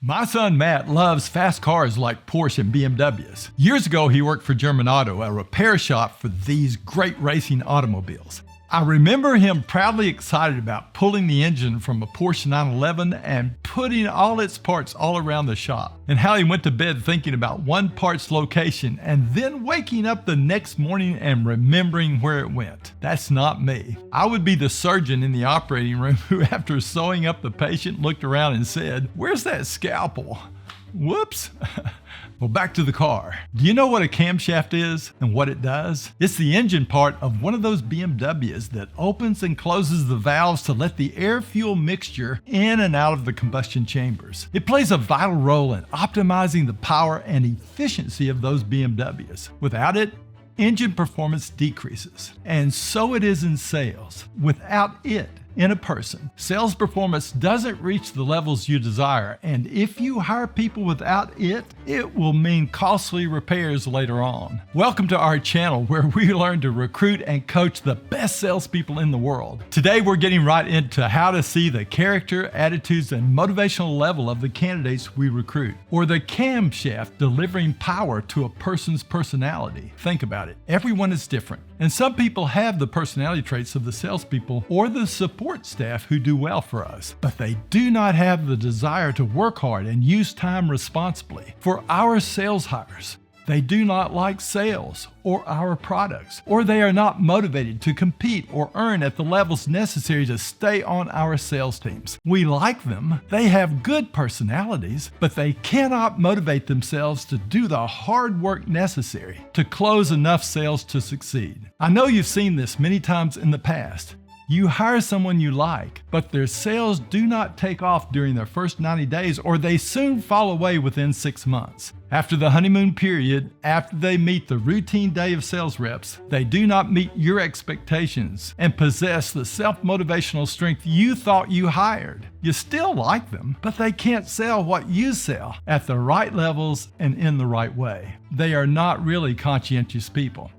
My son Matt loves fast cars like Porsche and BMWs. Years ago, he worked for German Auto, a repair shop for these great racing automobiles. I remember him proudly excited about pulling the engine from a Porsche 911 and putting all its parts all around the shop, and how he went to bed thinking about one part's location and then waking up the next morning and remembering where it went. That's not me. I would be the surgeon in the operating room who, after sewing up the patient, looked around and said, "Where's that scalpel? Whoops." Well, back to the car. Do you know what a camshaft is and what it does? It's the engine part of one of those BMWs that opens and closes the valves to let the air-fuel mixture in and out of the combustion chambers. It plays a vital role in optimizing the power and efficiency of those BMWs. Without it, engine performance decreases. And so it is in sales. Without it, in a person, sales performance doesn't reach the levels you desire, and if you hire people without it, it will mean costly repairs later on. Welcome to our channel where we learn to recruit and coach the best salespeople in the world. Today we're getting right into how to see the character, attitudes, and motivational level of the candidates we recruit, or the camshaft delivering power to a person's personality. Think about it. Everyone is different, and some people have the personality traits of the salespeople or the support staff who do well for us, but they do not have the desire to work hard and use time responsibly. For our sales hires, they do not like sales or our products, or they are not motivated to compete or earn at the levels necessary to stay on our sales teams. We like them, they have good personalities, but they cannot motivate themselves to do the hard work necessary to close enough sales to succeed. I know you've seen this many times in the past. You hire someone you like, but their sales do not take off during their first 90 days, or they soon fall away within 6 months. After the honeymoon period, after they meet the routine day of sales reps, they do not meet your expectations and possess the self-motivational strength you thought you hired. You still like them, but they can't sell what you sell at the right levels and in the right way. They are not really conscientious people.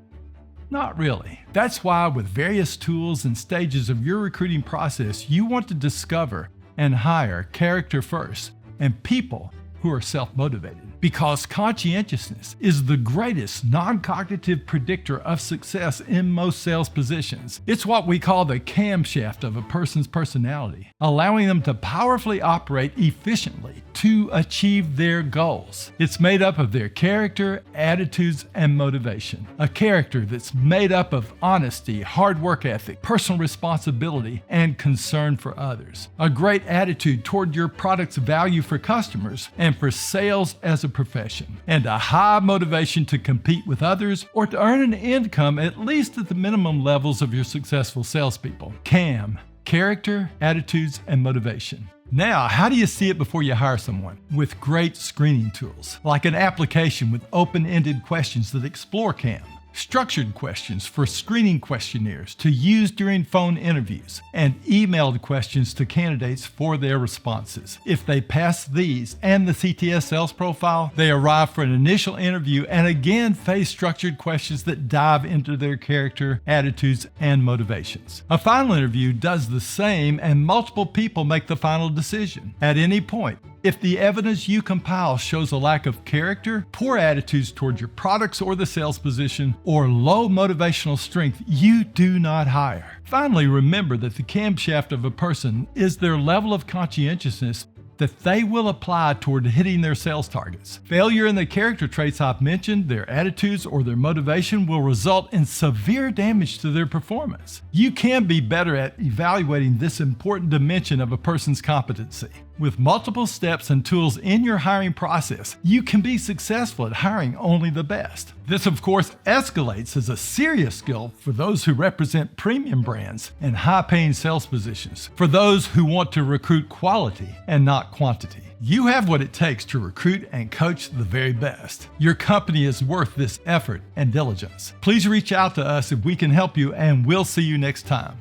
Not really. That's why with various tools and stages of your recruiting process, you want to discover and hire character first and people who are self-motivated. Because conscientiousness is the greatest non-cognitive predictor of success in most sales positions. It's what we call the camshaft of a person's personality, allowing them to powerfully operate efficiently to achieve their goals. It's made up of their character, attitudes, and motivation. A character that's made up of honesty, hard work ethic, personal responsibility, and concern for others. A great attitude toward your product's value for customers and for sales as a profession. And a high motivation to compete with others or to earn an income at least at the minimum levels of your successful salespeople. CAM, character, attitudes, and motivation. Now, how do you see it before you hire someone? With great screening tools, like an application with open-ended questions that explore CAM, structured questions for screening questionnaires to use during phone interviews, and emailed questions to candidates for their responses. If they pass these and the CTS sales profile, they arrive for an initial interview and again face structured questions that dive into their character, attitudes, and motivations. A final interview does the same, and multiple people make the final decision. At any point, if the evidence you compile shows a lack of character, poor attitudes toward your products or the sales position, or low motivational strength, you do not hire. Finally, remember that the camshaft of a person is their level of conscientiousness that they will apply toward hitting their sales targets. Failure in the character traits I've mentioned, their attitudes, or their motivation will result in severe damage to their performance. You can be better at evaluating this important dimension of a person's competency. With multiple steps and tools in your hiring process, you can be successful at hiring only the best. This, of course, escalates as a serious skill for those who represent premium brands and high-paying sales positions, for those who want to recruit quality and not quantity. You have what it takes to recruit and coach the very best. Your company is worth this effort and diligence. Please reach out to us if we can help you, and we'll see you next time.